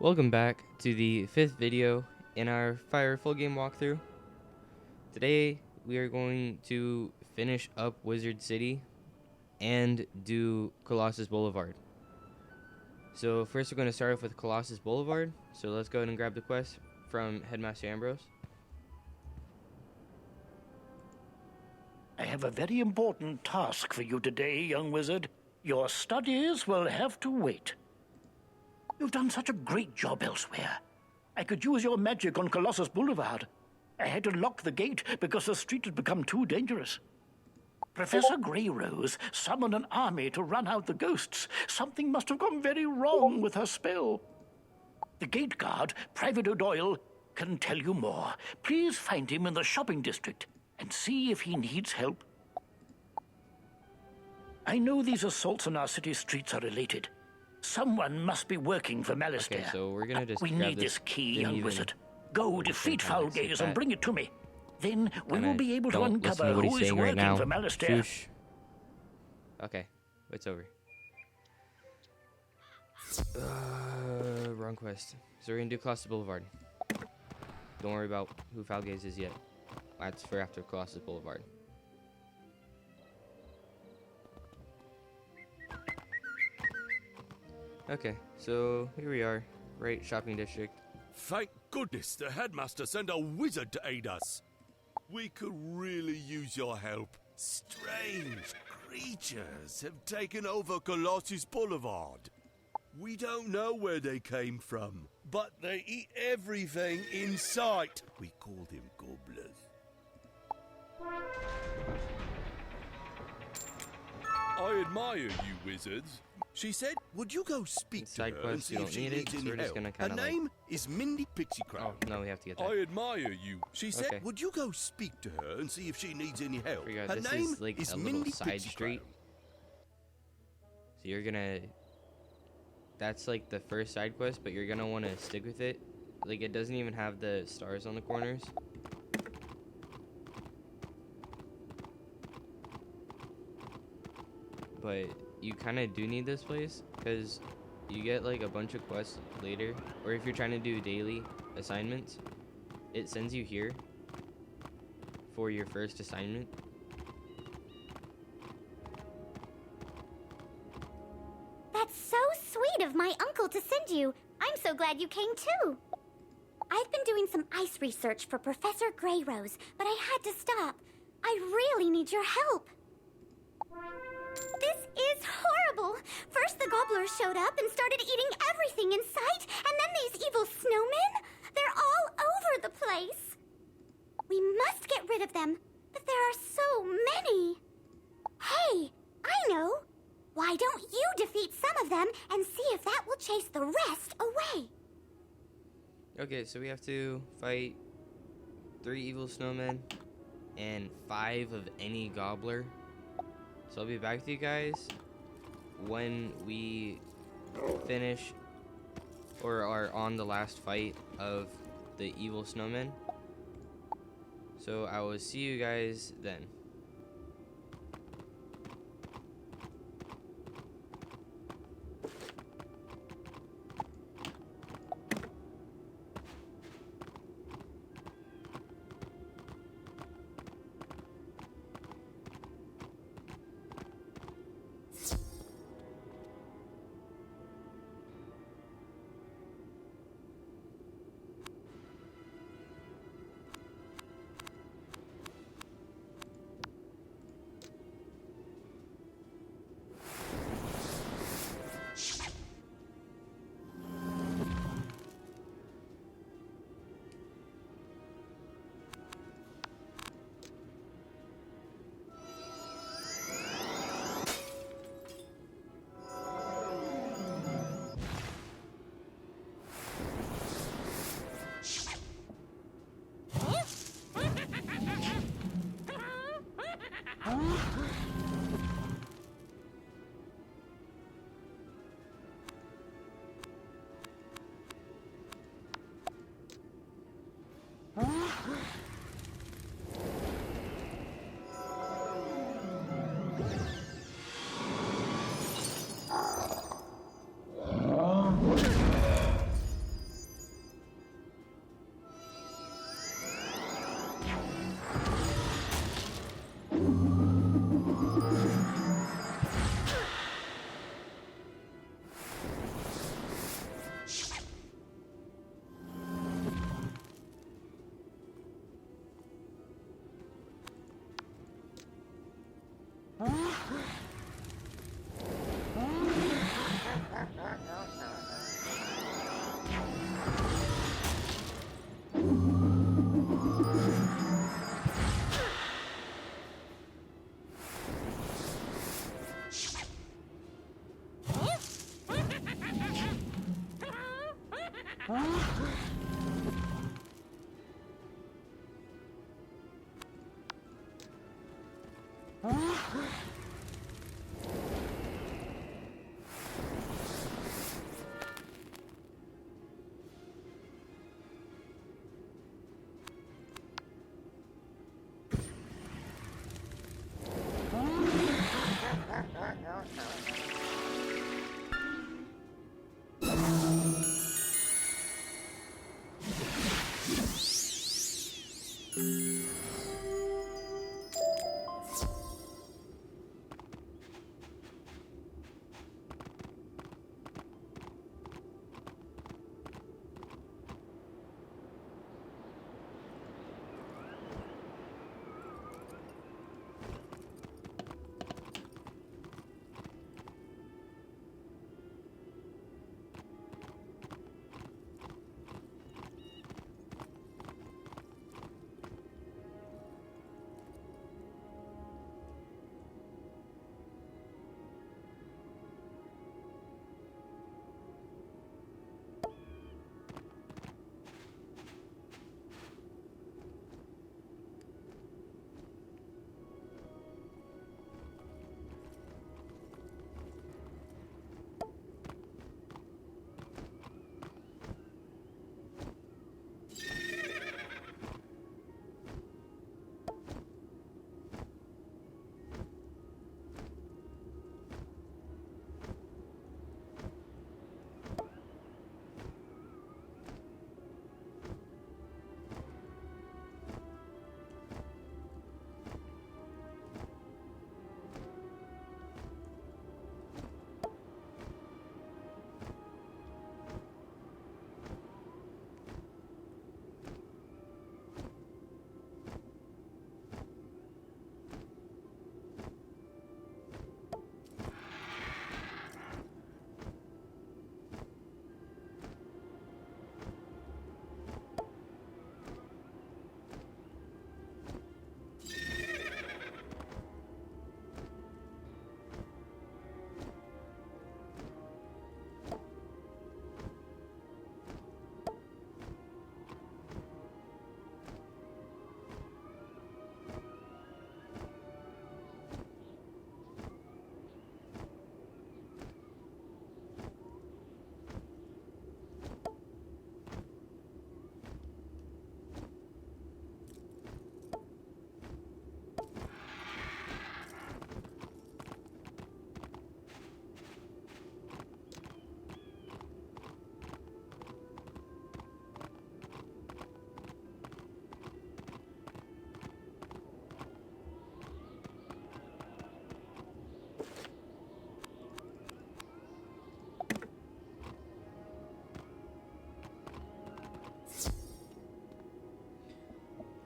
Welcome back to the 5th video in our Fire full game walkthrough. Today we are going to finish up Wizard City and do Colossus Boulevard. So first we're going to start off with Colossus Boulevard. So let's go ahead and grab the quest from Headmaster Ambrose. I have a very important task for you today, young wizard. Your studies will have to wait. You've done such a great job elsewhere. I could use your magic on Colossus Boulevard. I had to lock the gate because the street had become too dangerous. Professor Greyrose summoned an army to run out the ghosts. Something must have gone very wrong with her spell. The gate guard, Private O'Doyle, can tell you more. Please find him in the shopping district and see if he needs help. I know these assaults on our city streets are related. Someone must be working for Malistaire. Okay, so we're gonna just we grab need this key, Didn't young even wizard. Go defeat Foulgaze and bring it to me. Then we will Kinda be able to don't listen uncover to what he's who is saying right working now. for Malistaire. Shoosh. Okay, it's over. Wrong quest. So we're gonna do Colossus Boulevard. Don't worry about who Foulgaze is yet. That's for after Colossus Boulevard. Okay, so here we are, right shopping district. Thank goodness the headmaster sent a wizard to aid us. We could really use your help. Strange creatures have taken over Colossus Boulevard. We don't know where they came from, but they eat everything in sight. We call them gobblers. I admire you, wizards. She said, would you go speak to Side her and quest, see you if don't she need it, needs so any we're just help? gonna Her kinda like- name is Mindy Pixie-Crown. Oh, no, we have to get I that. admire you. She said, Okay. would you go speak to her and see if she needs any help? Forgot, Her this name is like a little Mindy side Pixie-Crown. street. So you're gonna... That's like the first side quest, but you're gonna want to stick with it. Like, it doesn't even have the stars on the corners. But you kind of do need this place, because you get like a bunch of quests later. Or if you're trying to do daily assignments, it sends you here for your first assignment. That's so sweet of my uncle to send you. I'm so glad you came too. I've been doing some ice research for Professor Greyrose, but I had to stop. I really need your help. This is horrible. First the gobblers showed up and started eating everything in sight, and then these evil snowmen. They're all over the place. We must get rid of them, but there are so many. Hey, I know. Why don't you defeat some of them and see if that will chase the rest away? Okay, so we have to fight 3 evil snowmen and 5 of any gobbler. So I'll be back with you guys when we finish or are on the last fight of the evil snowmen. So I will see you guys then.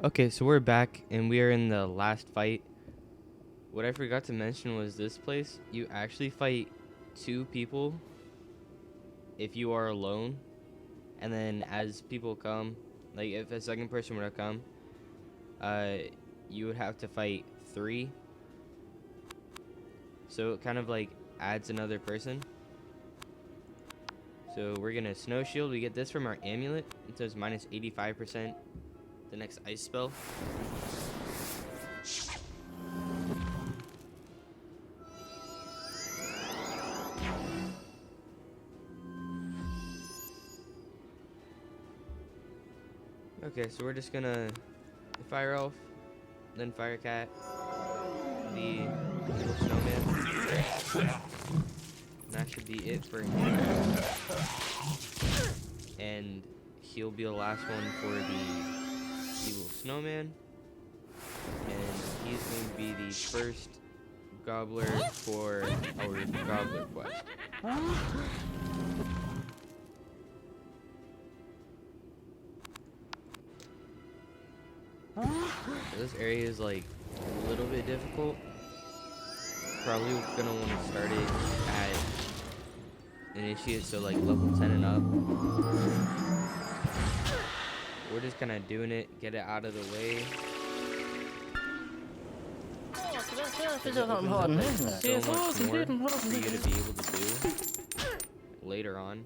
Okay, so we're back and we are in the last fight. What I forgot to mention was this place, you actually fight 2 people if you are alone. And then as people come, like if a second person were to come, you would have to fight 3. So it kind of like adds another person. So we're gonna snow shield. We get this from our amulet. It says minus 85%. The next ice spell. Okay, so we're just gonna fire elf, then fire cat, the little snowman. That should be it for him. And he'll be the last one for the evil snowman, and he's going to be the first gobbler for our gobbler quest. So this area is like a little bit difficult. Probably gonna want to start it at initiate, so like level 10 and up. We're just kind of doing it, get it out of the way. So much more for you to be able to do later on.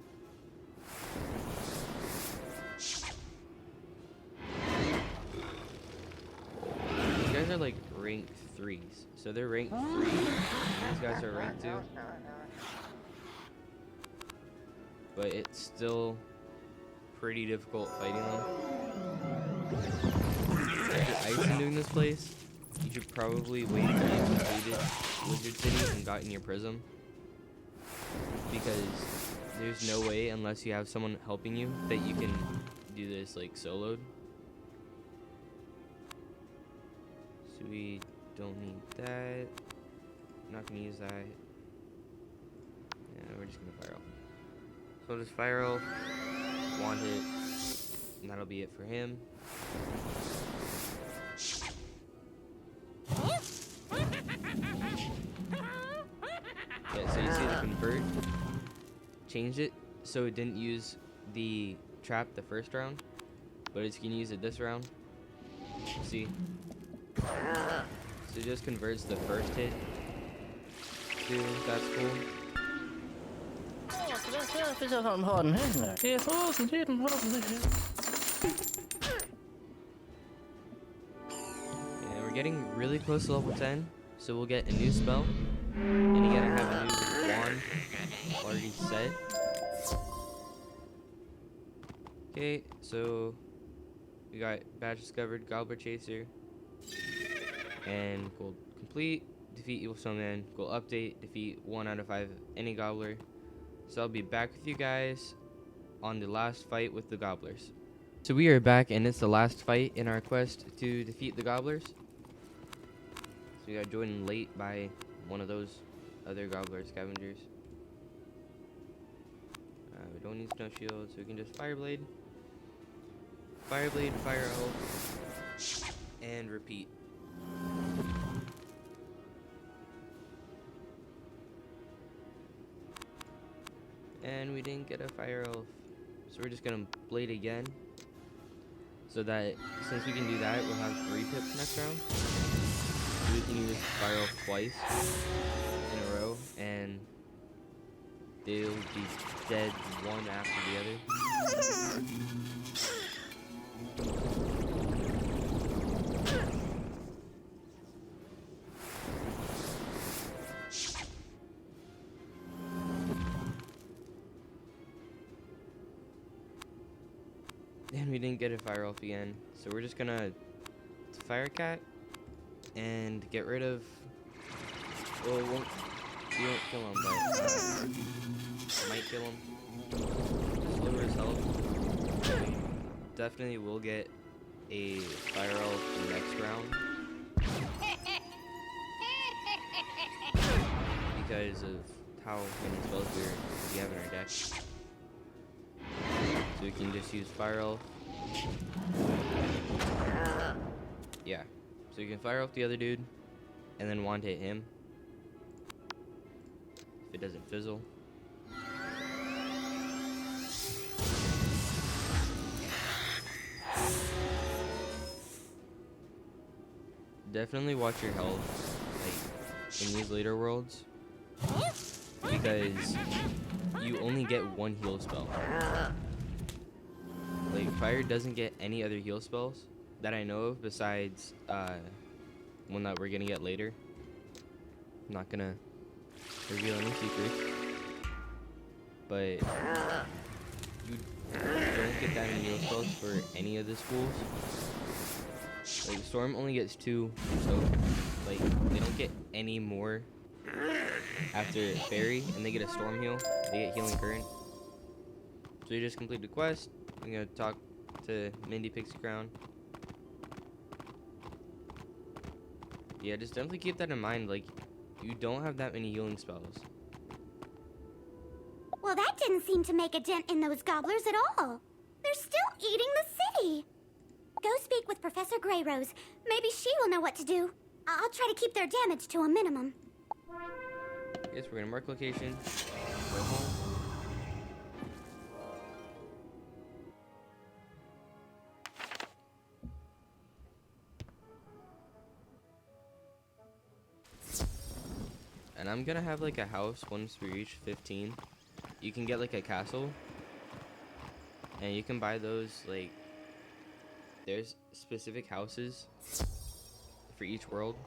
3s. So they're ranked 3. And these guys are ranked 2. But it's still pretty difficult fighting them. If you're ice doing this place, you should probably wait until you completed Wizard City and gotten your prism. Because there's no way, unless you have someone helping you, that you can do this like soloed. So we don't need that. Not gonna use that. Yeah, we're just gonna fire off. So just fire off, wand it, and that'll be it for him. Yeah, so you see the convert, changed it so it didn't use the trap the first round, but it's gonna use it this round. See? So it just converts the first hit to that's cool. And we're getting really close to level 10, so we'll get a new spell. And again, I have a new wand already set. Okay, so we got badge discovered, Gobbler Chaser, and gold complete. Defeat evil snowman. Goal update. Defeat 1 out of 5 any gobbler. So I'll be back with you guys on the last fight with the gobblers. So we are back, and it's the last fight in our quest to defeat the gobblers. So we got joined late by one of those other gobbler scavengers. We don't need snow shield, so we can just fireblade, fire elf, and repeat. And we didn't get a fire elf, so we're just gonna blade again, so that since we can do that, we'll have 3 pips next round. So we can use fire elf twice in a row, and they'll be dead one after the other. And we didn't get a fire elf again, so we're just gonna fire cat and get rid of. Well, we won't kill him, but might kill him. Just lower his health. We definitely will get a fire elf next round because of how many spells we have in our deck. So we can just use fire elf. Yeah. So you can fire off the other dude and then wand hit him if it doesn't fizzle. Definitely watch your health like in these later worlds, because you only get 1 heal spell. Like, fire doesn't get any other heal spells that I know of besides one that we're gonna get later. I'm not gonna reveal any secrets, but you don't get that many heal spells for any of the schools. Like, Storm only gets 2, so like they don't get any more after Fairy, and they get a Storm heal. They get Healing Current. So you just complete the quest. I'm gonna talk to Mindy Pixie Crown. Yeah, just definitely keep that in mind. Like, you don't have that many healing spells. Well, that didn't seem to make a dent in those gobblers at all. They're still eating the city. Go speak with Professor Greyrose. Maybe she will know what to do. I'll try to keep their damage to a minimum. Yes, we're gonna mark location. Go home. And I'm gonna have like a house once we reach 15. You can get like a castle, and you can buy those. Like, there's specific houses for each world,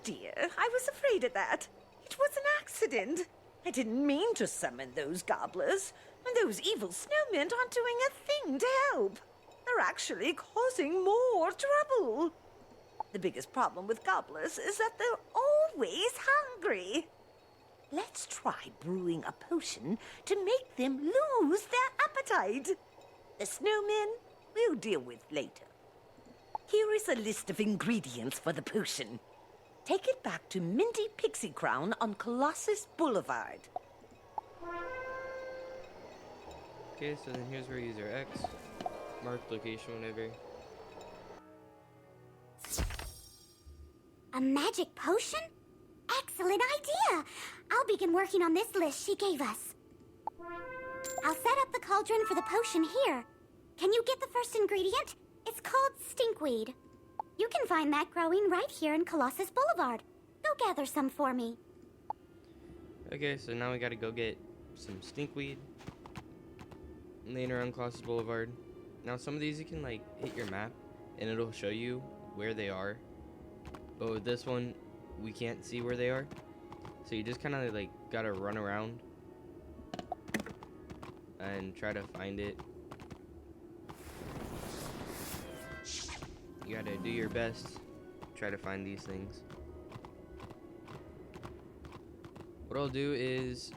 dear, I was afraid of that. It was an accident. I didn't mean to summon those gobblers, and those evil snowmen aren't doing a thing to help. They're actually causing more trouble. The biggest problem with gobblers is that they're always hungry. Let's try brewing a potion to make them lose their appetite. The snowmen we'll deal with later. Here is a list of ingredients for the potion. Take it back to Minty Pixie Crown on Colossus Boulevard. Okay, so then here's where we use our X. Mark location, whatever. A magic potion? Excellent idea! I'll begin working on this list she gave us. I'll set up the cauldron for the potion here. Can you get the first ingredient? It's called stinkweed. You can find that growing right here in Colossus Boulevard. Go gather some for me. Okay, so now we gotta go get some stinkweed. Laying around Colossus Boulevard. Now some of these you can like hit your map and it'll show you where they are. But with this one, we can't see where they are. So you just kinda like gotta run around and try to find it. You gotta do your best, try to find these things. What I'll do is,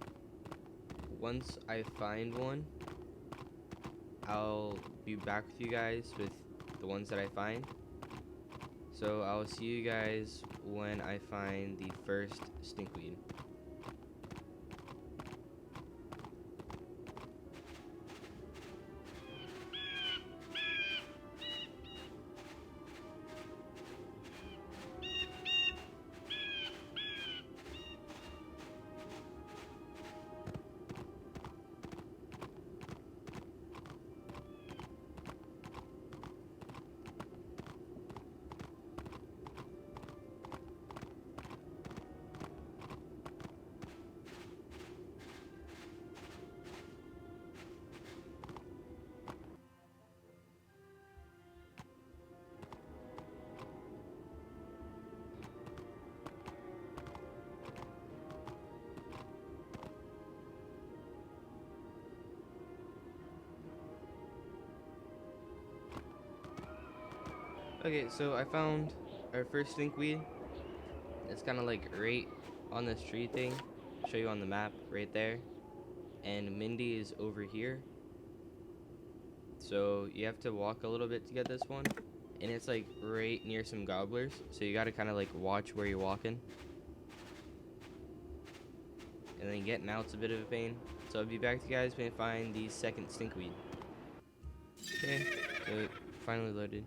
once I find one, I'll be back with you guys with the ones that I find. So I'll see you guys when I find the first stinkweed. Okay, so I found our first stinkweed. It's kind of like right on this tree thing. Show you on the map right there. And Mindy is over here. So you have to walk a little bit to get this one. And it's like right near some gobblers. So you got to kind of like watch where you're walking. And then getting out's a bit of a pain. So I'll be back to you guys when I find the second stinkweed. Okay, so it finally loaded.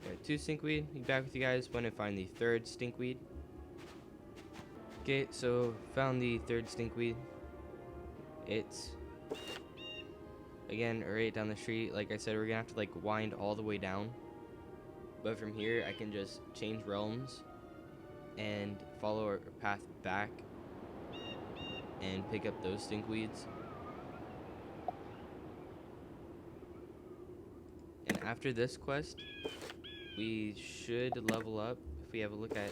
Got 2 stinkweed. Be back with you guys when I find the third stinkweed. Okay, so found the third stinkweed. It's again right down the street. Like I said, we're gonna have to like wind all the way down. But from here, I can just change realms and follow our path back and pick up those stinkweeds. And after this quest, we should level up if we have a look at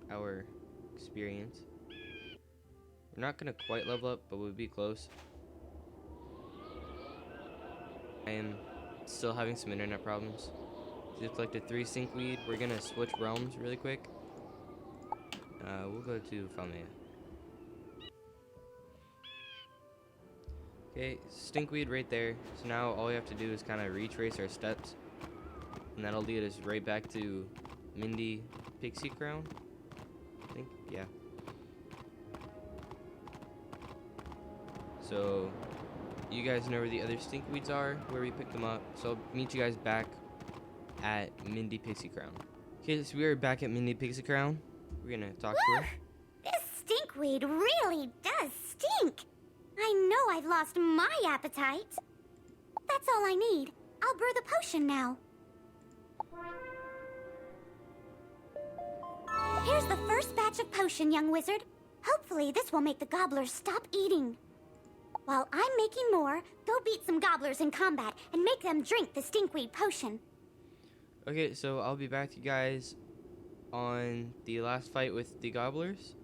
our experience. We're not gonna quite level up, but we'll be close. I am still having some internet problems. Just collected 3 stinkweed. We're gonna switch realms really quick. We'll go to Falmea. Okay, stinkweed right there. So now all we have to do is kind of retrace our steps. And that'll lead us right back to Minty Pixie Crown, I think, yeah. So, you guys know where the other stinkweeds are, where we picked them up. So I'll meet you guys back at Minty Pixie Crown. Okay, so we are back at Minty Pixie Crown. We're gonna talk to her. This stinkweed really does stink. I know I've lost my appetite. That's all I need. I'll brew the potion now. Here's the first batch of potion, young wizard. Hopefully this will make the gobblers stop eating. While I'm making more, go beat some gobblers in combat and make them drink the stinkweed potion. Okay, so I'll be back to you guys on the last fight with the gobblers,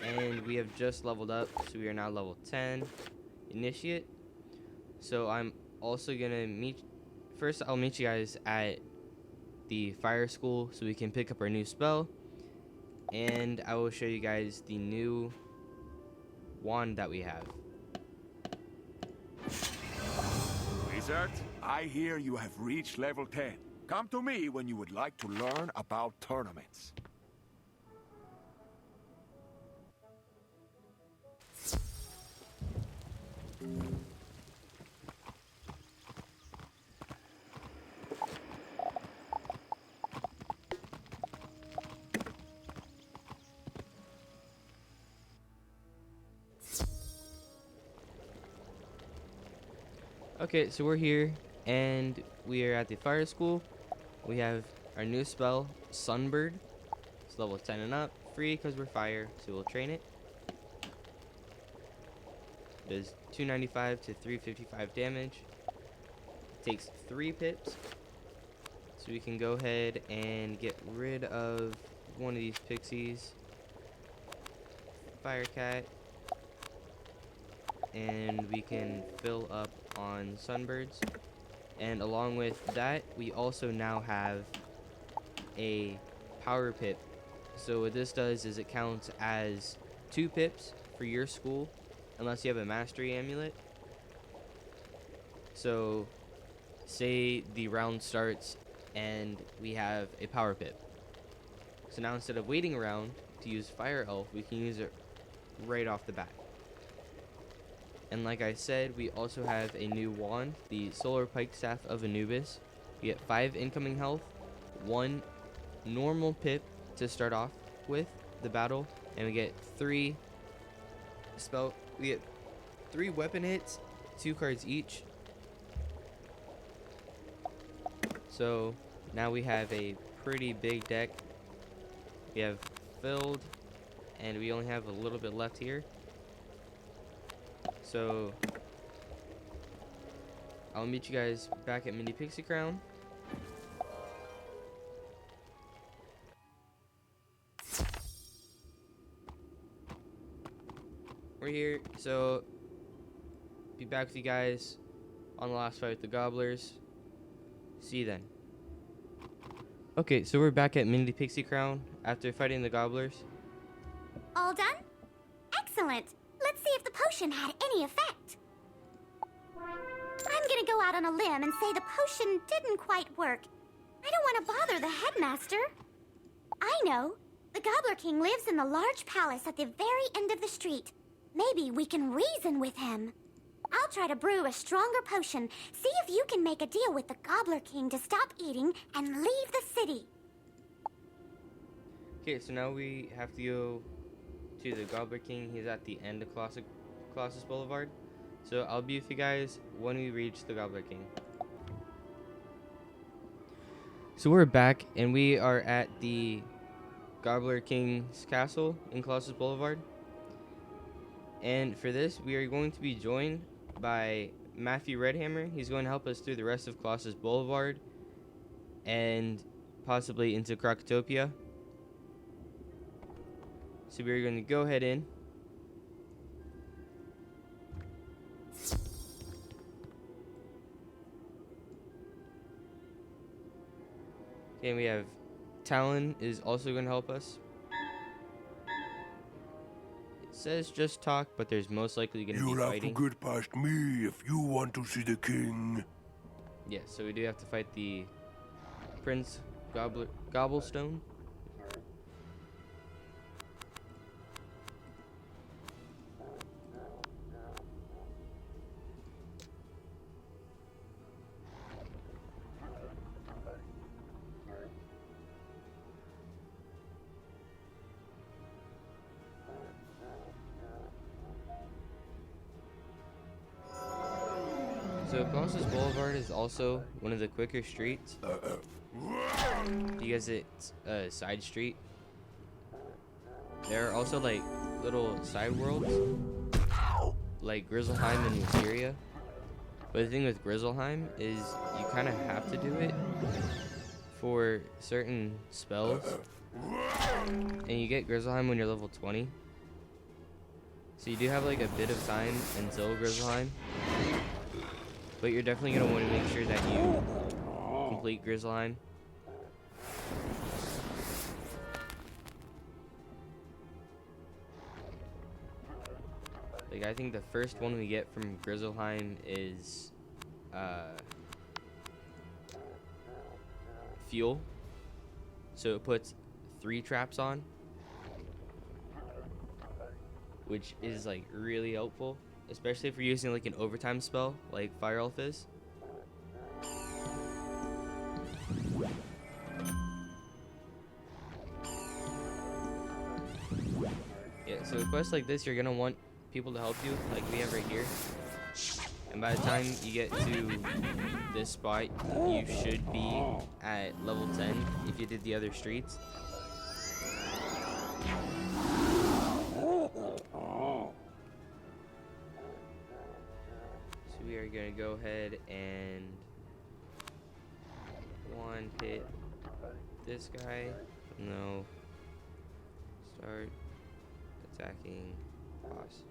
and we have just leveled up, so we are now level 10 initiate. So I'm also gonna I'll meet you guys at the fire school so we can pick up our new spell, and I will show you guys the new wand that we have. Wizard, I hear you have reached level 10. Come to me when you would like to learn about tournaments. Okay, so we're here, and we are at the fire school. We have our new spell, Sunbird. It's level 10 and up, free because we're fire, so we'll train it. Does 295 to 355 damage. Takes 3 pips. So we can go ahead and get rid of one of these pixies. Fire cat. And we can fill up on sunbirds. And along with that, we also now have a power pip. So what this does is it counts as 2 pips for your school, unless you have a mastery amulet. So say the round starts and we have a power pip. So now instead of waiting around to use fire elf, we can use it right off the bat. And like I said, we also have a new wand, the Solar Pike Staff of Anubis. We get 5 incoming health, 1 normal pip to start off with the battle, and we get 3 weapon hits, 2 cards each. So now we have a pretty big deck. We have filled, and we only have a little bit left here. So I'll meet you guys back at Mini Pixie Crown. We're here, so be back with you guys on the last fight with the gobblers. See you then. Okay, so we're back at Mini Pixie Crown after fighting the gobblers. All done? Excellent. Let's see if the potion had any effect. I'm gonna go out on a limb and say the potion didn't quite work. I don't want to bother the headmaster. I know. The Gobbler King lives in the large palace at the very end of the street. Maybe we can reason with him. I'll try to brew a stronger potion. See if you can make a deal with the Gobbler King to stop eating and leave the city. Okay, so now we have to go to the Gobbler King. He's at the end of Colossus Boulevard. So I'll be with you guys when we reach the Gobbler King. So we're back, and we are at the Gobbler King's castle in Colossus Boulevard. And for this, we are going to be joined by Matthew Redhammer. He's going to help us through the rest of Colossus Boulevard and possibly into Crocotopia. So we're going to go ahead in. And we have Talon is also going to help us. It says just talk, but there's most likely going to be You'll have fighting. to get past me if you want to see the king. Yeah, so we do have to fight the Prince Gobblestone. So Colossus Boulevard is also one of the quicker streets. Because it's a side street. There are also like little side worlds, like Grizzleheim and Wisteria. But the thing with Grizzleheim is you kind of have to do it for certain spells, and you get Grizzleheim when you're level 20. So you do have like a bit of time until Grizzleheim, but you're definitely gonna want to make sure that you complete Grizzleheim. Like I think the first one we get from Grizzleheim is fuel. So it puts 3 traps on, which is like really helpful, especially if you're using like an overtime spell like Fire Elf is. Yeah, so a quest like this, you're gonna want people to help you, like we have right here. And by the time you get to this spot, you should be at level 10 if you did the other streets. So we are gonna go ahead and one hit this guy. No. Start attacking boss.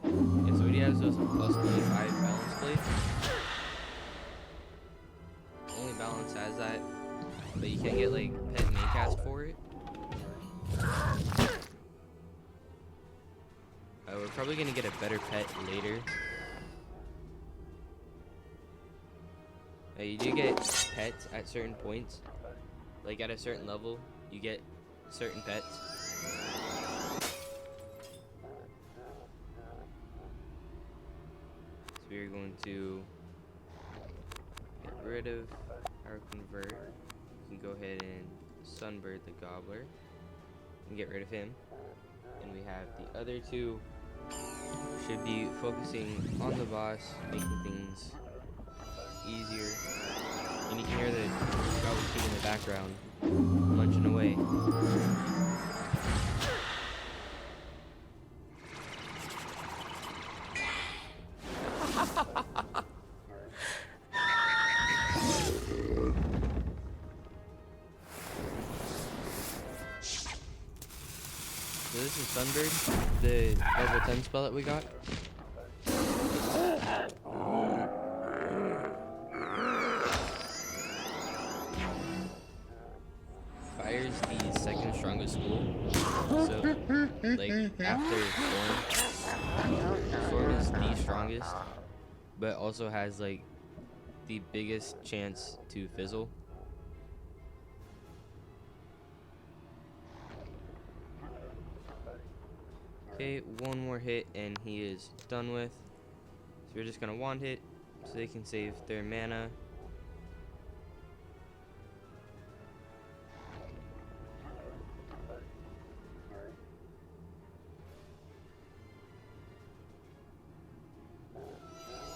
Yeah, so he has those plus 25 balance blades. Only balance has that, but you can't get like pet maincast for it. We're probably gonna get a better pet later. You do get pets at certain points. Like at a certain level, you get certain pets. So we're going to get rid of our convert. We can go ahead and sunbird the gobbler and get rid of him. And we have the other two should be focusing on the boss, making things easier. And you can hear the gobbler king in the background munching away. So this is Sunbird, the level 10 spell that we got. Fire's the second strongest school. So, like, after Storm. Storm is the strongest, but also has, like, the biggest chance to fizzle. Okay, one more hit and he is done with. So we're just gonna wand hit so they can save their mana.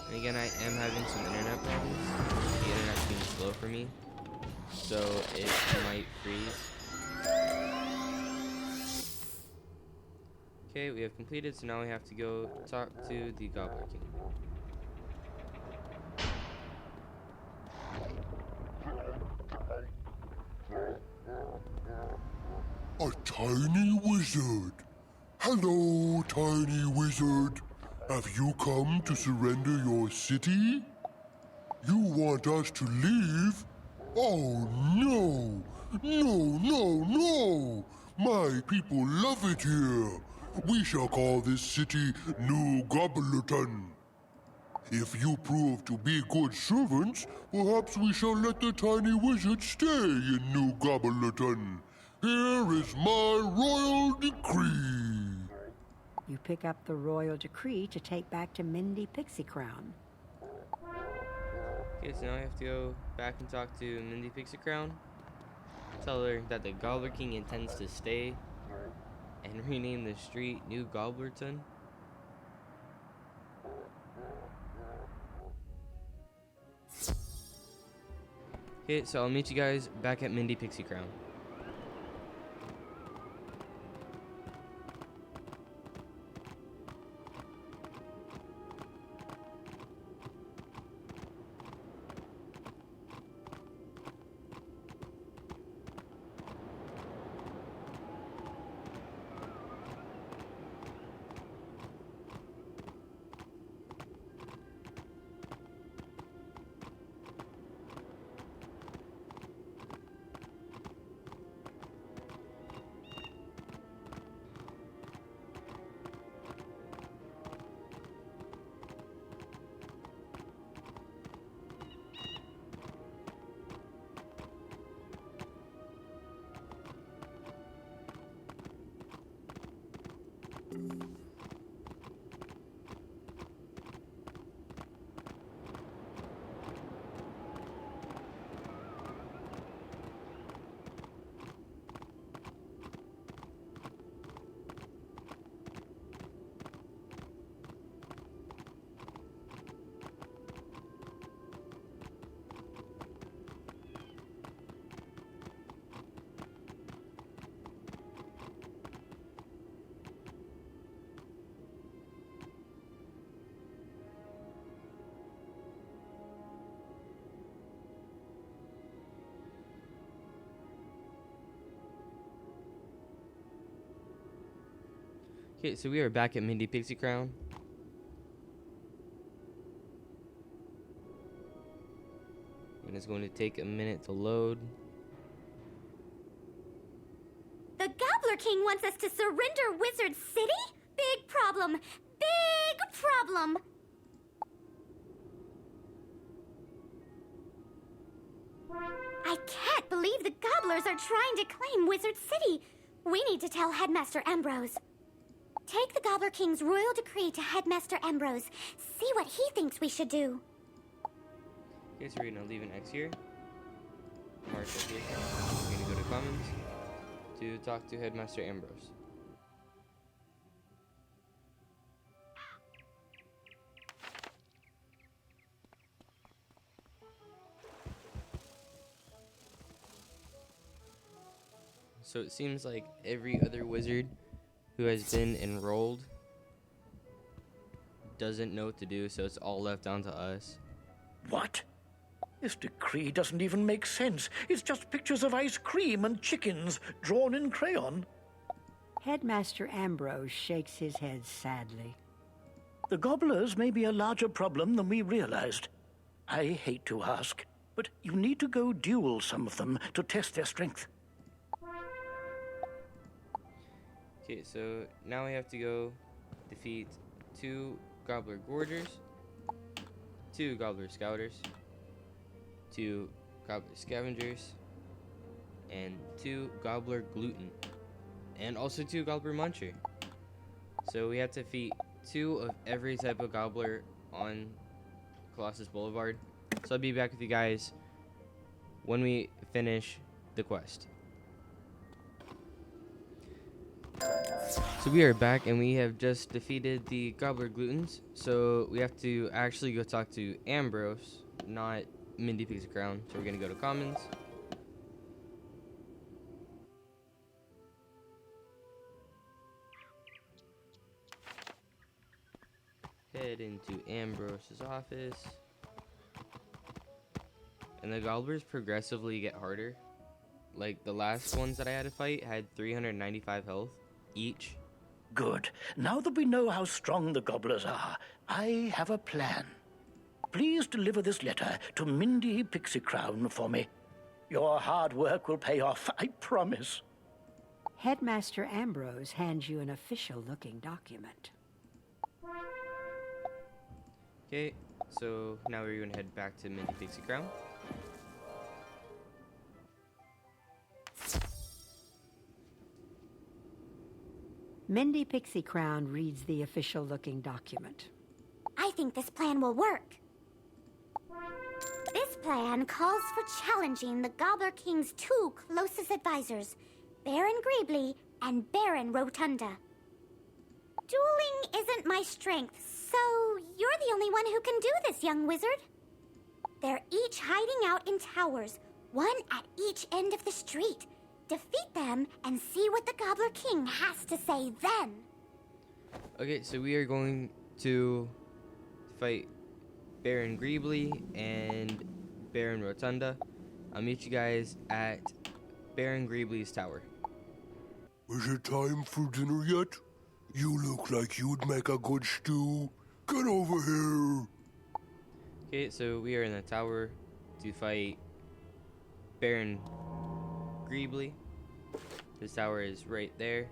And again, I am having some internet problems. The internet's being slow for me, so it might freeze. Okay, we have completed, so now we have to go talk to the Gobbler King. A tiny wizard. Hello, tiny wizard. Have you come to surrender your city? You want us to leave? Oh, no. No, no, no. My people love it here. We shall call this city New Gobblerton. If you prove to be good servants, perhaps we shall let the tiny wizard stay in New Gobblerton. Here is my royal decree. You pick up the royal decree to take back to Mindy Pixie Crown. Okay, so now I have to go back and talk to Mindy Pixie Crown. Tell her that the Gobbler King intends to stay and rename the street New Gobblerton. Okay, so I'll meet you guys back at Mindy Pixie Crown. Okay, so we are back at Mindy Pixie Crown. And it's going to take a minute to load. The Gobbler King wants us to surrender Wizard City? Big problem. Big problem. I can't believe the Gobblers are trying to claim Wizard City. We need to tell Headmaster Ambrose. Take the Gobbler King's royal decree to Headmaster Ambrose. See what he thinks we should do. Okay, so we're gonna leave an X here. Mark location. We're gonna go to Commons to talk to Headmaster Ambrose. So it seems like every other wizard who has been enrolled doesn't know what to do, so it's all left down to us. What? This decree doesn't even make sense. It's just pictures of ice cream and chickens drawn in crayon. Headmaster Ambrose shakes his head sadly. The Gobblers may be a larger problem than we realized. I hate to ask, but you need to go duel some of them to test their strength. Okay, so now we have to go defeat 2 Gobbler Gorgers, 2 Gobbler Scouters, 2 Gobbler Scavengers, and 2 Gobbler Gluten, and also 2 Gobbler Muncher. So we have to defeat 2 of every type of Gobbler on Colossus Boulevard. So I'll be back with you guys when we finish the quest. So we are back and we have just defeated the Gobbler Glutens. So we have to actually go talk to Ambrose, not Mindy Pixie Crown. So we're gonna go to Commons. Head into Ambrose's office. And the Gobblers progressively get harder. Like the last ones that I had to fight had 395 health each. Good. Now that we know how strong the Gobblers are, I have a plan. Please deliver this letter to Mindy Pixie Crown for me. Your hard work will pay off, I promise. Headmaster Ambrose hands you an official-looking document. Okay, so now we're gonna head back to Mindy Pixie Crown. Mindy Pixie Crown reads the official-looking document. I think this plan will work. This plan calls for challenging the Gobbler King's 2 closest advisors, Baron Greebly and Baron Rotunda. Dueling isn't my strength, so you're the only one who can do this, young wizard. They're each hiding out in towers, one at each end of the street. Defeat them and see what the Gobbler King has to say then. Okay, so we are going to fight Baron Greebly and Baron Rotunda. I'll meet you guys at Baron Greebly's tower. Is it time for dinner yet? You look like you'd make a good stew. Get over here. Okay, so we are in the tower to fight Baron Greebly. This tower is right there.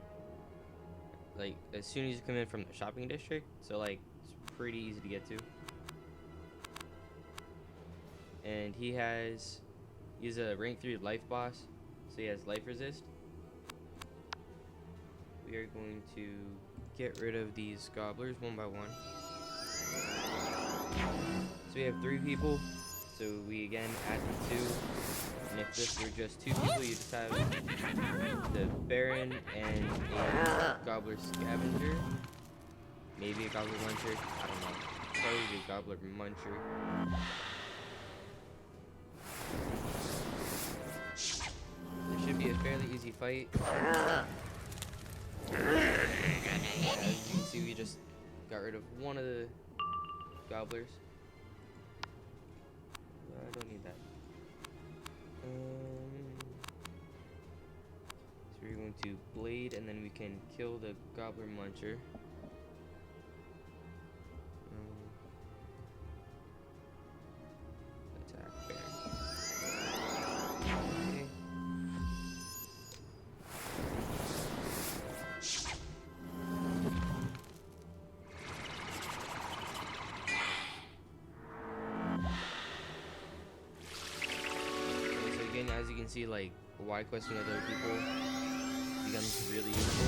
Like, as soon as you come in from the shopping district, so like, it's pretty easy to get to. And he's a rank 3 life boss, so he has life resist. We are going to get rid of these gobblers one by one. So we have 3 people, so we again add the 2. And if this were just 2 people, you just have the Baron and a Gobbler Scavenger. Maybe a Gobbler Muncher. I don't know. Probably a Gobbler Muncher. This should be a fairly easy fight. As you can see, we just got rid of one of the Gobblers. I don't need that. So we're going to blade, and then we can kill the gobbler muncher. Attack there. Okay. So again, as you can see, like, Y questing with other people becomes really useful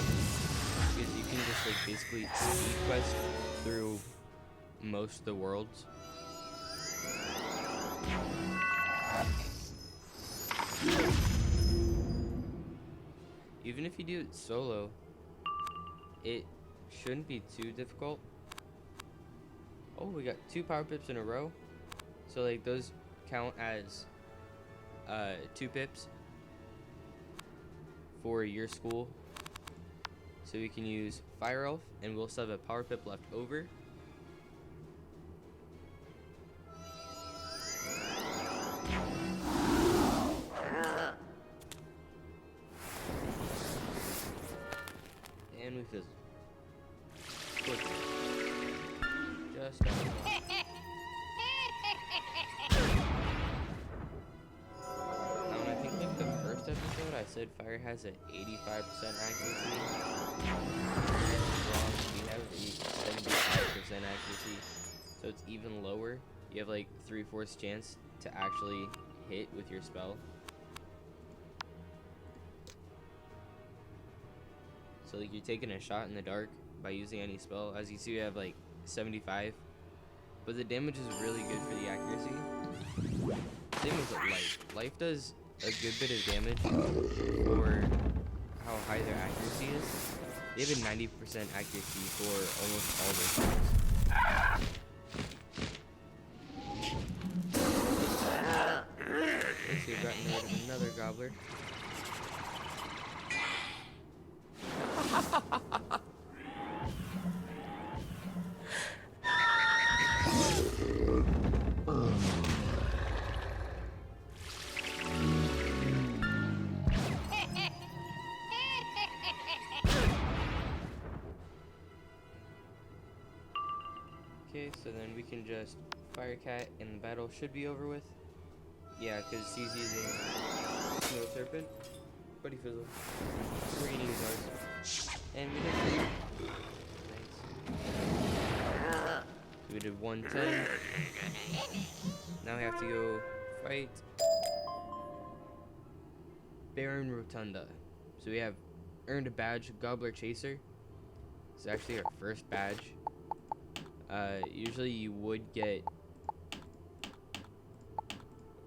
because you can just like basically speed quest through most of the worlds. Even if you do it solo, it shouldn't be too difficult. Oh, we got 2 power pips in a row, so like those count as 2 pips for your school. So we can use Fire Elf, and we'll still have a power pip left over. And we fizzle. Quickly. Just down. I think like the first episode I said fire has an 85% accuracy. Wrong. We have a 75% accuracy, so it's even lower. You have like 3/4 chance to actually hit with your spell. So like you're taking a shot in the dark by using any spell. As you see, we have like 75, but the damage is really good for the accuracy. Same with life. Life does a good bit of damage for how high their accuracy is. They have a 90% accuracy for almost all their spells. So we've gotten rid of another gobbler. Okay, so then we can just fire cat and the battle should be over with. Yeah, because he's using Snow Serpent. Buddy Fizzle. We're eating his ours. And we did it. Nice. We did 110. Now we have to go fight Baron Rotunda. So we have earned a badge, Gobbler Chaser. It's actually our first badge. Usually you would get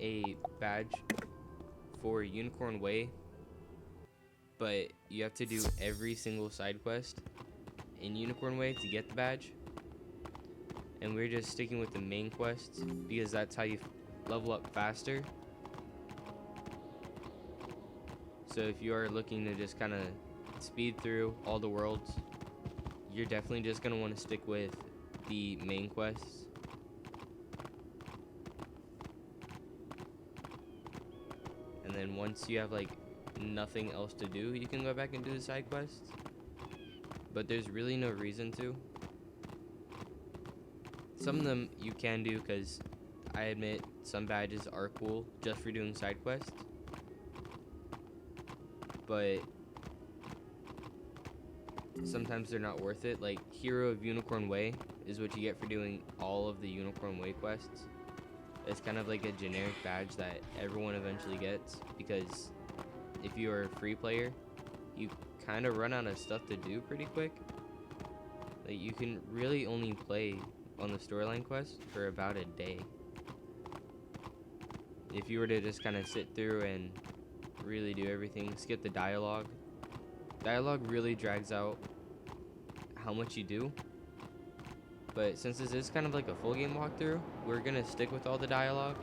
a badge for Unicorn Way, but you have to do every single side quest in Unicorn Way to get the badge. And we're just sticking with the main quests because that's how you level up faster. So if you are looking to just kind of speed through all the worlds, you're definitely just going to want to stick with the main quests. And then once you have like nothing else to do, you can go back and do the side quests. But there's really no reason to. Some of them you can do because I admit some badges are cool just for doing side quests. But sometimes they're not worth it. Like Hero of Unicorn Way is what you get for doing all of the Unicorn Way quests. It's kind of like a generic badge that everyone eventually gets, because if you are a free player, you kind of run out of stuff to do pretty quick. Like you can really only play on the storyline quest for about a day. If you were to just kind of sit through and really do everything, skip the dialogue. Dialogue really drags out how much you do. But since this is kind of like a full game walkthrough, we're gonna stick with all the dialogue.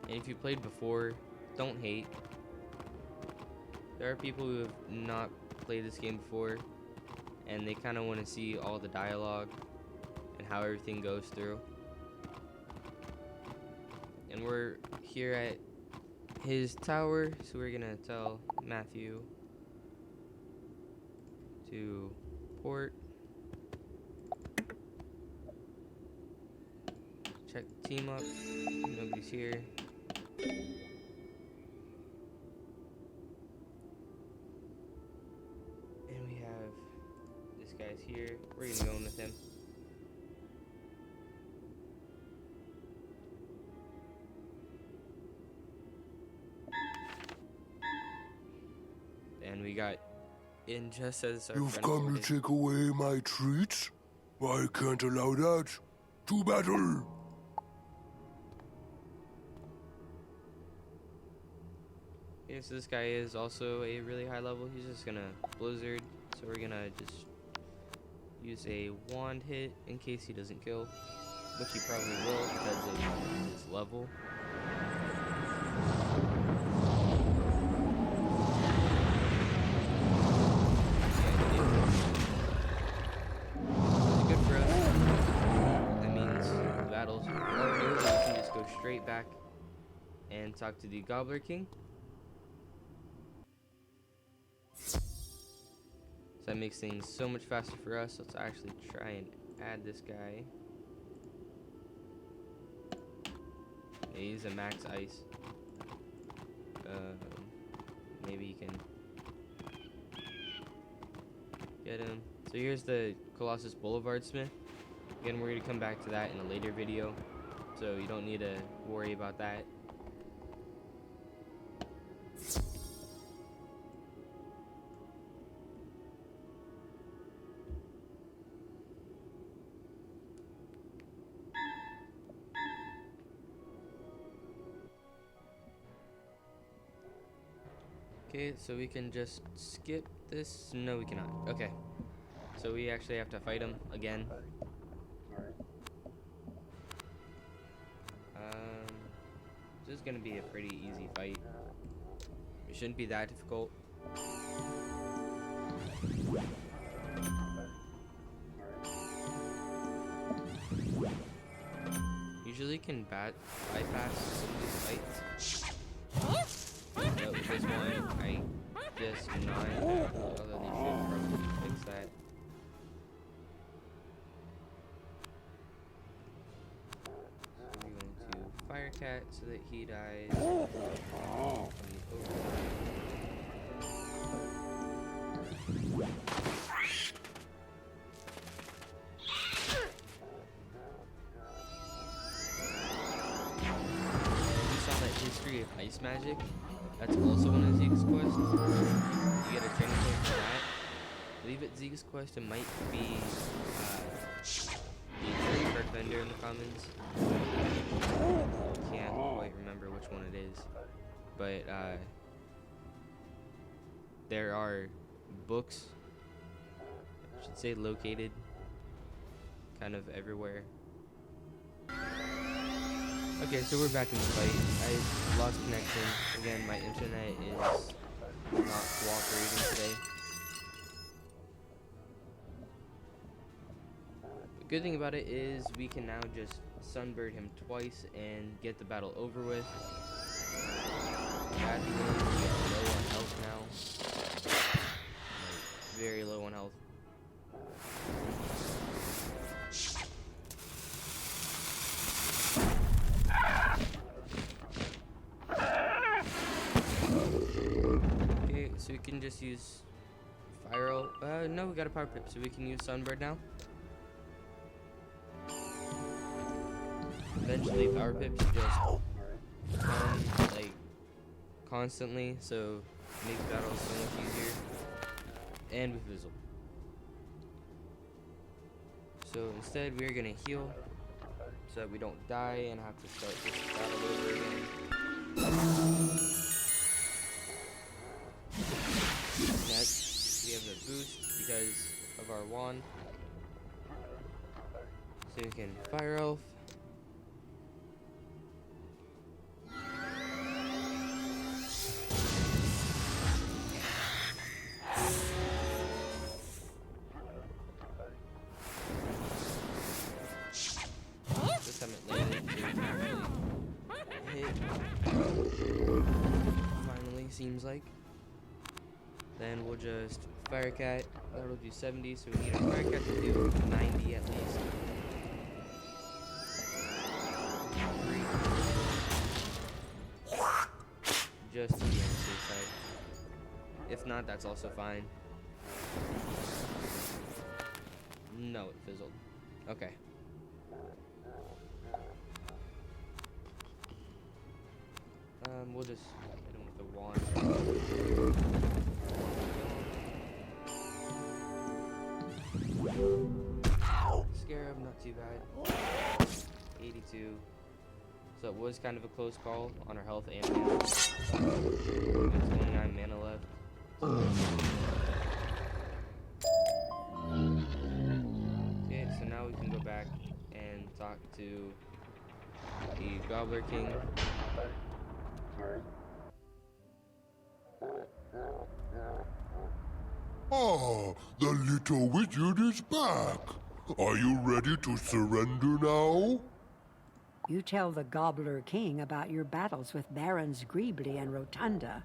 And if you played before, don't hate. There are people who have not played this game before, and they kind of want to see all the dialogue and how everything goes through. And we're here at his tower. So we're gonna tell Matthew to port. Check the team up. Nobody's here. And we have this guy's here. We're gonna go in with him. And we got in just as our You've friend come wanted. to take away my treats? I can't allow that. To battle! Okay, so this guy is also a really high level. He's just gonna blizzard. So we're gonna just use a wand hit in case he doesn't kill, which he probably will because of his level. Good for us. That means the battles are over. We can just go straight back and talk to the Gobbler King. So that makes things so much faster for us. Let's actually try and add this guy. Yeah, he's a max ice. Maybe you can get him. So here's the Colossus Boulevard Smith. Again, we're going to come back to that in a later video, so you don't need to worry about that. Okay, so we can just skip this. No, we cannot. Okay. So we actually have to fight him again. This is gonna be a pretty easy fight. It shouldn't be that difficult. Usually can bypass some of these fights. But with this one, I guess not. Although they should probably fix that. So we're going to Fire Cat so that he dies. History of Ice Magic. That's also one of Zeke's quests. You get a training point for that. I believe at Zeke's quest it might be the Trade Card Vendor in the commons. Can't quite remember which one it is. But there are books, I should say, located kind of everywhere. Okay, so we're back in the fight. I lost connection. Again, my internet is not cooperating today. The good thing about it is we can now just sunbird him twice and get the battle over with. Bad thing is we get low on health now. Like, very low on health. So we can just use Fire. No, we got a Power Pip, so we can use Sunbird now. Eventually, Power Pips just come like constantly, so it makes battles so much easier. And with Fizzle. So instead, we're gonna heal so that we don't die and have to start this battle over again. Next, we have the boost because of our wand. So we can Fire Elf. This time it landed, so we can actually hit. Finally, seems like. Then we'll just fire cat. That'll do 70, so we need a fire cat to do 90 at least. Just to be on the safe side. If not, that's also fine. No, it fizzled. Okay. We'll just hit him with the wand. Scarab, not too bad. 82. So it was kind of a close call on our health and mana. 29 mana left. Okay, so now we can go back and talk to the Gobbler King. Ah, the little wizard is back. Are you ready to surrender now? You tell the Gobbler King about your battles with Barons Greebly and Rotunda.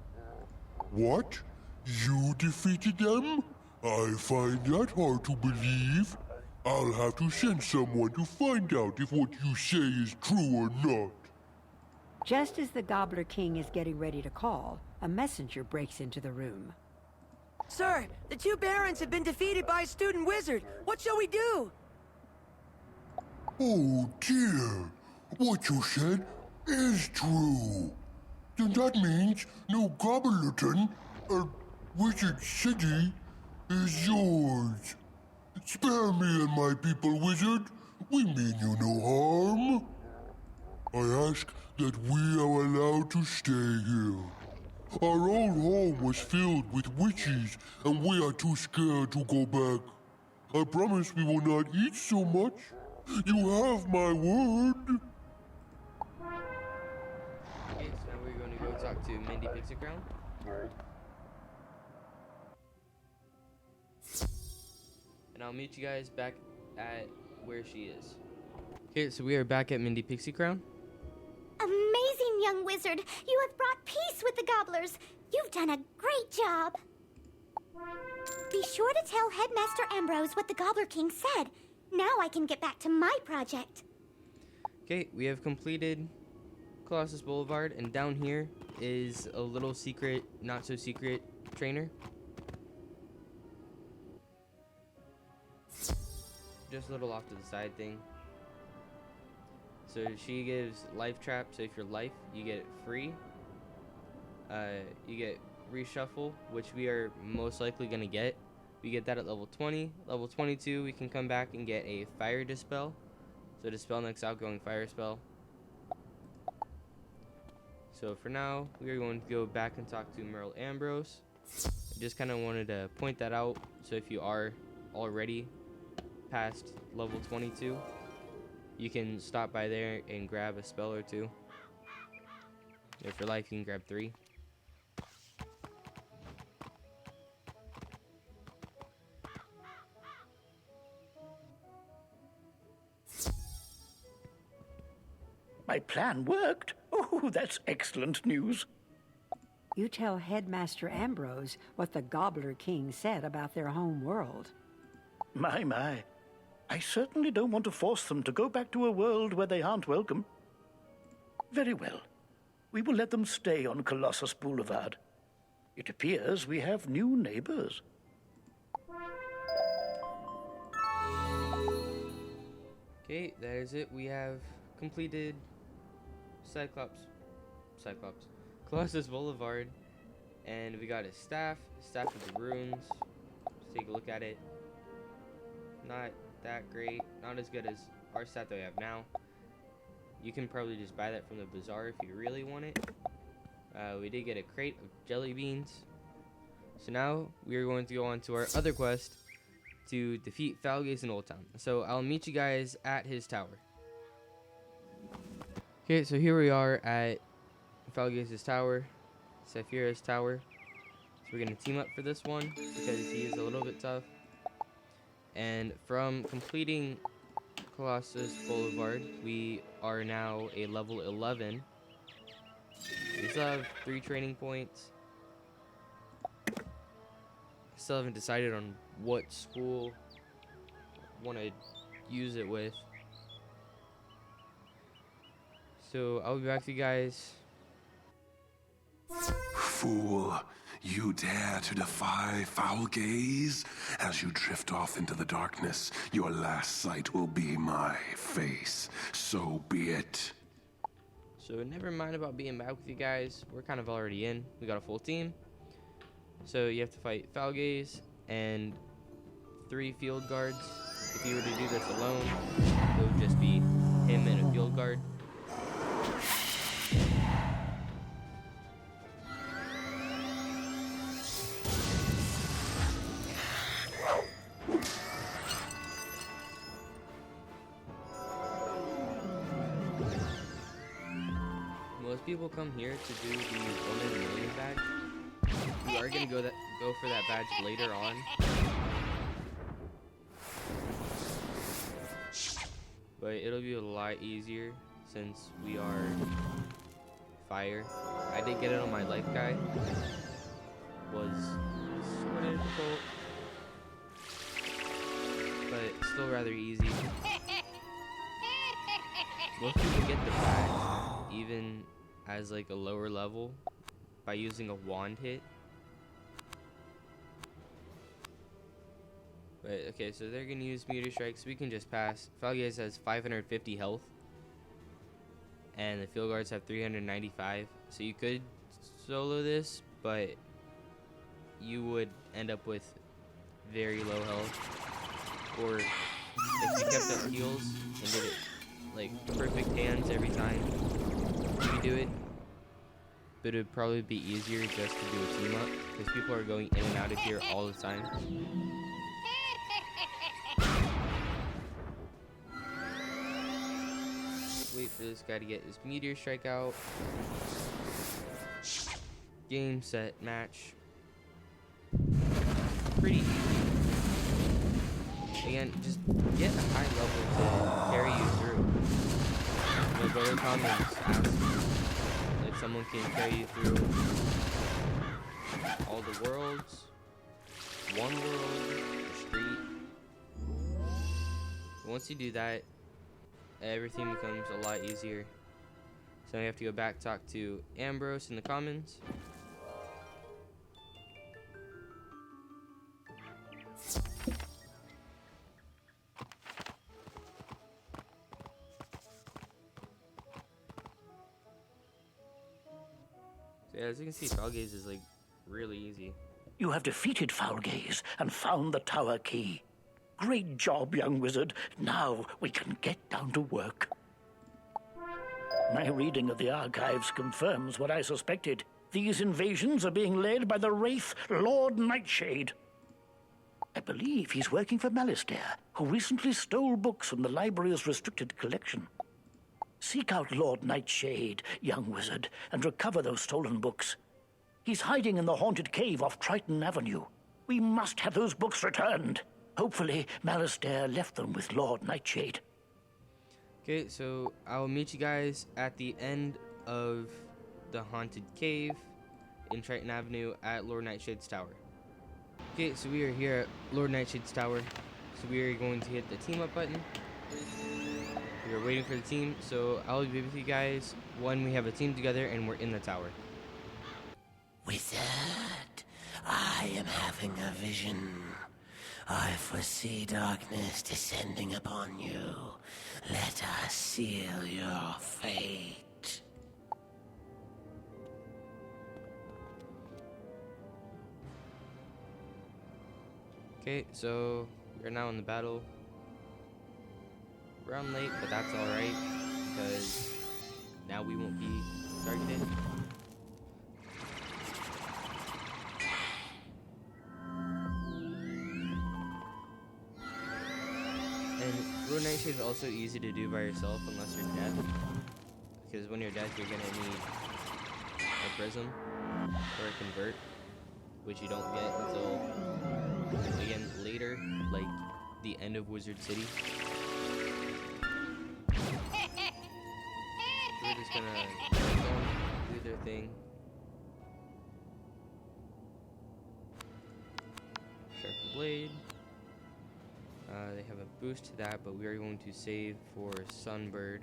What? You defeated them? I find that hard to believe. I'll have to send someone to find out if what you say is true or not. Just as the Gobbler King is getting ready to call, a messenger breaks into the room. Sir, the two barons have been defeated by a student wizard. What shall we do? Oh dear. What you said is true. Then that means New Gobblerton, Wizard City, is yours. Spare me and my people, wizard. We mean you no harm. I ask that we are allowed to stay here. Our old home was filled with witches, and we are too scared to go back. I promise we will not eat so much. You have my word. Okay, so now we're going to go talk to Mindy Pixie Crown. And I'll meet you guys back at where she is. Okay, so we are back at Mindy Pixie Crown. Amazing, young wizard. You have brought peace with the gobblers. You've done a great job. Be sure to tell Headmaster Ambrose what the Gobbler King said. Now I can get back to my project. Okay, we have completed Colossus Boulevard, and down here is a little secret, not so secret trainer. Just a little off to the side thing. So she gives life trap, so if you're life, you get it free. You get reshuffle, which we are most likely gonna get. We get that at level 20. Level 22, we can come back and get a fire dispel. So dispel next outgoing fire spell. So for now, we are going to go back and talk to Merle Ambrose. I just kind of wanted to point that out. So if you are already past level 22, you can stop by there and grab a spell or two. If you're life, you can grab 3. My plan worked. Oh, that's excellent news. You tell Headmaster Ambrose what the Gobbler King said about their home world. My. I certainly don't want to force them to go back to a world where they aren't welcome. Very well. We will let them stay on Colossus Boulevard. It appears we have new neighbors. Okay, that is it. We have completed Cyclops, Colossus Boulevard, and we got a staff with the runes. Let's take a look at it. Not that great, not as good as our staff that we have now. You can probably just buy that from the bazaar if you really want it. We did get a crate of jelly beans. So now we are going to go on to our other quest to defeat Falgaze in Old Town. So I'll meet you guys at his tower. Okay, so here we are at Falgaze's tower, Saphira's tower. So we're going to team up for this one because he is a little bit tough. And from completing Colossus Boulevard, we are now a level 11. We still have 3 training points. Still haven't decided on what school I want to use it with. So I'll be back to you guys. Fool, you dare to defy foul gaze? As you drift off into the darkness, your last sight will be my face. So be it. So never mind about being back with you guys. We're kind of already in. We got a full team. So you have to fight foul gaze and 3 field guards. If you were to do this alone, it would just be him and a field guard. Most people come here to do the 1 in a million badge. We are gonna go for that badge later on. But it'll be a lot easier since we are fire. I did get it on my life guy. Was sort of difficult, but still rather easy. Most people get the badge even as like a lower level by using a wand hit. But okay, so they're gonna use meteor strikes. We can just pass. Falgaze has 550 health, and the field guards have 395. So you could solo this, but you would end up with very low health. Or if you kept up heals and did it like perfect hands every time, you could do it. But it would probably be easier just to do a team up because people are going in and out of here all the time. Wait for this guy to get his meteor strike out. Game, set, match. Pretty easy. Again, just get a high level to carry you through. No, go to the comments, ask if someone can carry you through all the worlds, one world, the street. Once you do that, everything becomes a lot easier. So you have to go back, talk to Ambrose in the commons. So yeah, as you can see, Falgaze is like really easy. You have defeated Foulgaze and found the tower key. Great job, young wizard. Now we can get down to work. My reading of the archives confirms what I suspected. These invasions are being led by the Wraith Lord Nightshade. I believe he's working for Malistaire, who recently stole books from the library's restricted collection. Seek out Lord Nightshade, young wizard, and recover those stolen books. He's hiding in the haunted cave off Triton Avenue. We must have those books returned. Hopefully, Malistaire left them with Lord Nightshade. Okay, so I'll meet you guys at the end of the haunted cave in Triton Avenue at Lord Nightshade's tower. Okay, so we are here at Lord Nightshade's tower. So we are going to hit the team up button. We are waiting for the team, so I'll be with you guys when we have a team together and we're in the tower. Wizard, I am having a vision. I foresee darkness descending upon you. Let us seal your fate. Okay, so we're now in the battle. We're on late, but that's alright, because now we won't be targeted. And Lord Nightshade is also easy to do by yourself unless you're dead. Because when you're dead, you're gonna need a prism or a convert, which you don't get until, again, later, like the end of Wizard City. We're just gonna do their thing. Sharpened blade. They have a boost to that, but we are going to save for Sunbird.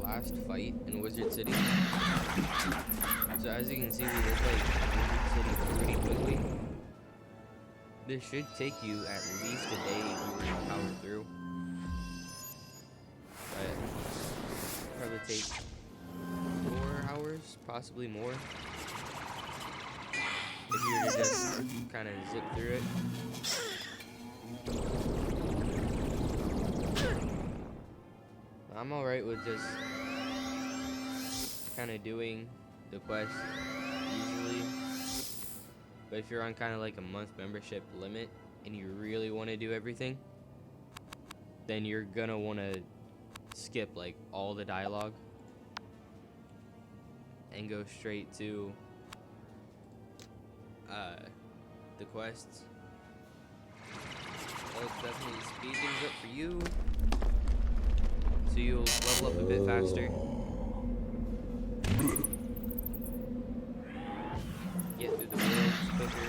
Last fight in Wizard City. So as you can see, we did like Wizard City pretty quickly. This should take you at least a day if you were to power through. But probably take 4 hours, possibly more. If you were to just kind of zip through it. I'm alright with just kind of doing the quest easily, but if you're on kind of like a month membership limit and you really want to do everything, then you're gonna want to skip like all the dialogue and go straight to the quests. That'll definitely speed things up for you, so you'll level up a bit faster. Get through the worlds quicker.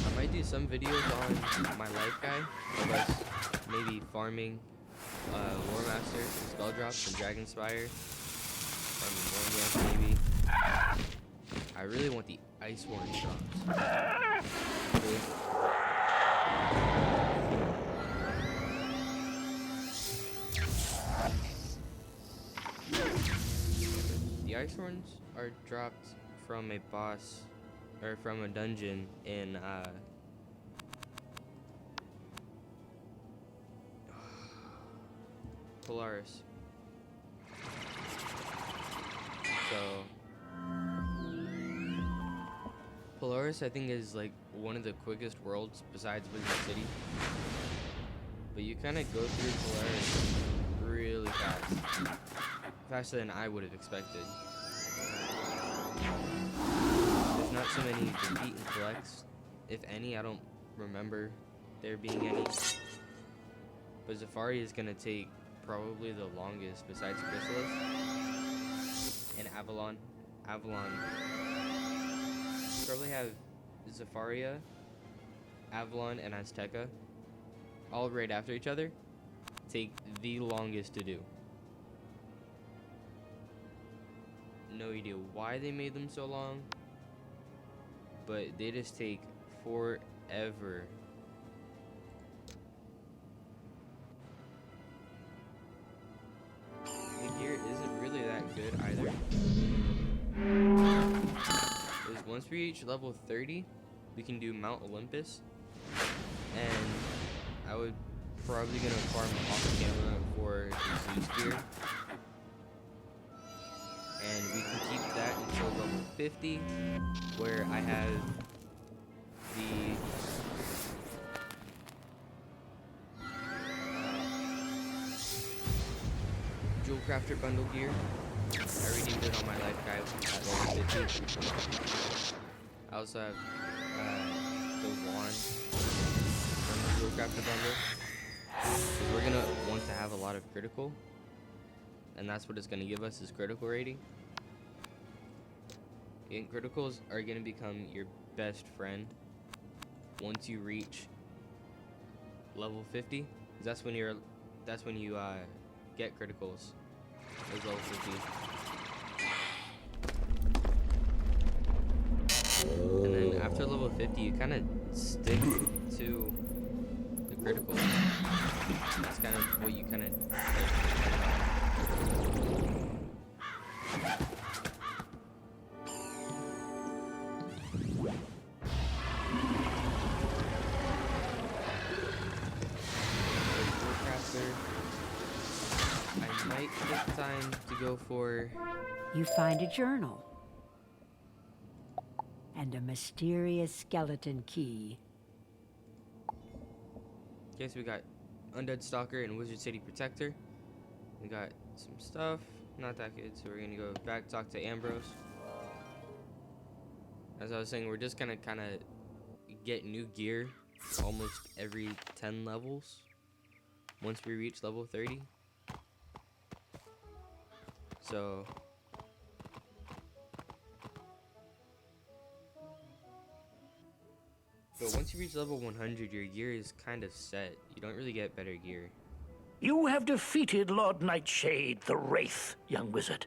I might do some videos on my life guy of us maybe farming Lore Master, Spell Drops, and Dragon Spire. Maybe. I really want the Ice Worm drops. Okay. The Ice Worms are dropped from a boss, or from a dungeon in Polaris. So Polaris, I think, is like one of the quickest worlds besides Wizard City. But you kind of go through Polaris really fast. Faster than I would have expected. There's not so many defeat and collects. If any, I don't remember there being any. But Zafari is going to take probably the longest besides Chrysalis. And Avalon. You probably have Zafaria, Avalon, and Azteca all right after each other. Take the longest to do. No idea why they made them so long, but they just take forever. The gear isn't really that good either. Because once we reach level 30, we can do Mount Olympus, and I would probably gonna farm off camera for the Zeus gear, and we can keep that until level 50, where I have the Jewel Crafter bundle gear. I redeemed it on my life guide at level 50. I also have the wand from the Jewel Crafter bundle. Because we're gonna want to have a lot of critical, and that's what it's gonna give us, is critical rating. And criticals are gonna become your best friend once you reach level 50. 'Cause that's when you get criticals. Is level 50. And then after level 50, you kind of stick to the critical. That's kind of what you kind of might take time to go for... You find a journal and a mysterious skeleton key. Okay, so we got Undead Stalker and Wizard City Protector. We got some stuff. Not that good, so we're gonna go back talk to Ambrose. As I was saying, we're just gonna kind of get new gear almost every 10 levels once we reach level 30. So but once you reach level 100, your gear is kind of set. You don't really get better gear. You have defeated Lord Nightshade, the Wraith, young wizard.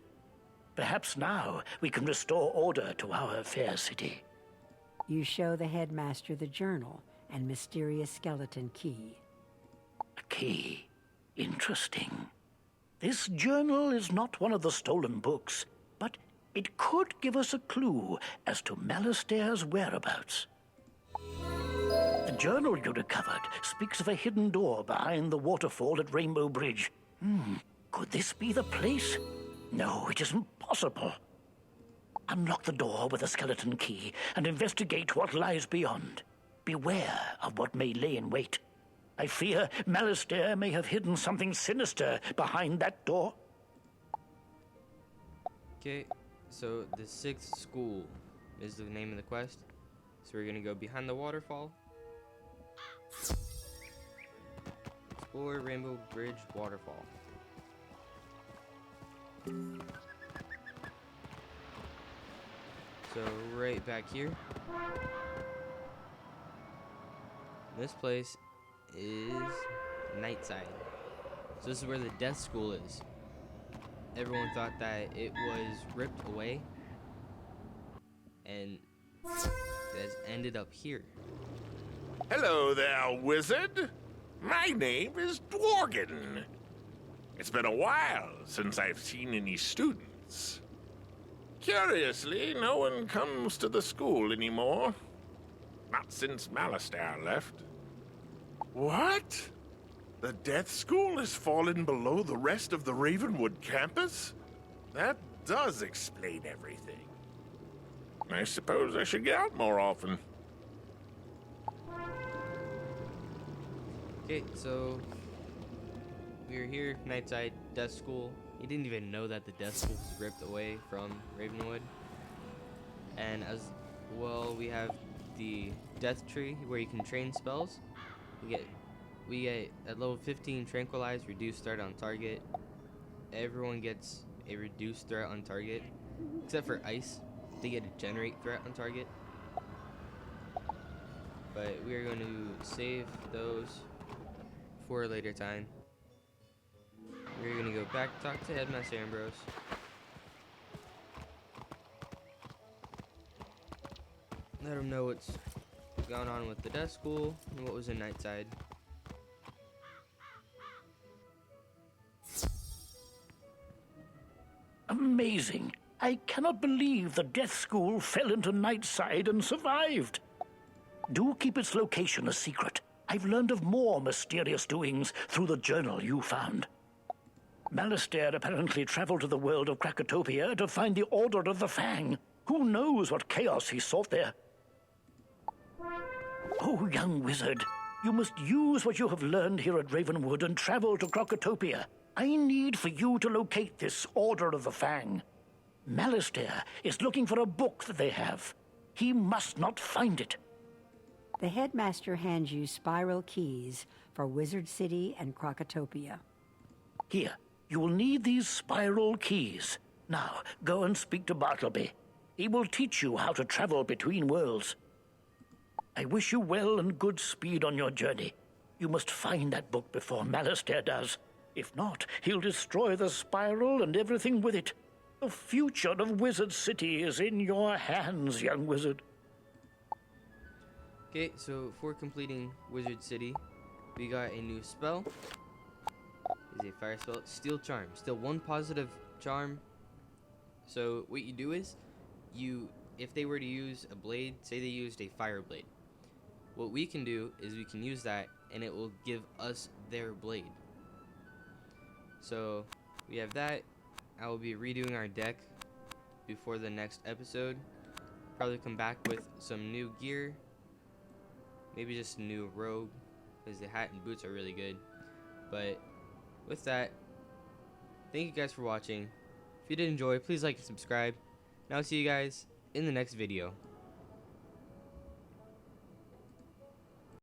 Perhaps now we can restore order to our fair city. You show the headmaster the journal and mysterious skeleton key. A key. Interesting. This journal is not one of the stolen books, but it could give us a clue as to Malastaire's whereabouts. The journal you recovered speaks of a hidden door behind the waterfall at Rainbow Bridge. Could this be the place? No, it isn't possible. Unlock the door with a skeleton key and investigate what lies beyond. Beware of what may lay in wait. I fear Malastair may have hidden something sinister behind that door. Okay, so the 6th school is the name of the quest. So we're gonna go behind the waterfall. Explore Rainbow Bridge Waterfall. So right back here. This place is Nightside. So this is where the death school is. Everyone thought that it was ripped away, and it has ended up here. Hello there, wizard. My name is Dworgen. It's been a while since I've seen any students. Curiously, no one comes to the school anymore. Not since Malastair left. What? The Death School has fallen below the rest of the Ravenwood campus? That does explain everything. I suppose I should get out more often. Okay, so we're here, Nightside, Death School. You didn't even know that the Death School was ripped away from Ravenwood. And as well, we have the Death Tree where you can train spells. We get at level 15 Tranquilize, reduced threat on target. Everyone gets a reduced threat on target, except for Ice. They get a generate threat on target. But we are going to save those for a later time. We're going to go back talk to Headmaster Ambrose. Let him know what's going on with the Death School and what was in Nightside. Amazing. I cannot believe the Death School fell into Nightside and survived. Do keep its location a secret. I've learned of more mysterious doings through the journal you found. Malastair apparently traveled to the world of Krakatopia to find the Order of the Fang. Who knows what chaos he sought there? Oh, young wizard, you must use what you have learned here at Ravenwood and travel to Krakatopia. I need for you to locate this Order of the Fang. Malastair is looking for a book that they have. He must not find it. The headmaster hands you spiral keys for Wizard City and Krakatopia. Here, you will need these spiral keys. Now, go and speak to Bartleby. He will teach you how to travel between worlds. I wish you well and good speed on your journey. You must find that book before Malastair does. If not, he'll destroy the spiral and everything with it. The future of Wizard City is in your hands, young wizard. Okay, so for completing Wizard City, we got a new spell. Is a fire spell, Steel Charm. Still one positive charm. So what you do is, if they were to use a blade, say they used a fire blade, what we can do is we can use that and it will give us their blade. So we have that. I will be redoing our deck before the next episode. Probably come back with some new gear. Maybe just a new robe, because the hat and boots are really good. But with that, thank you guys for watching. If you did enjoy, please like and subscribe. And I'll see you guys in the next video.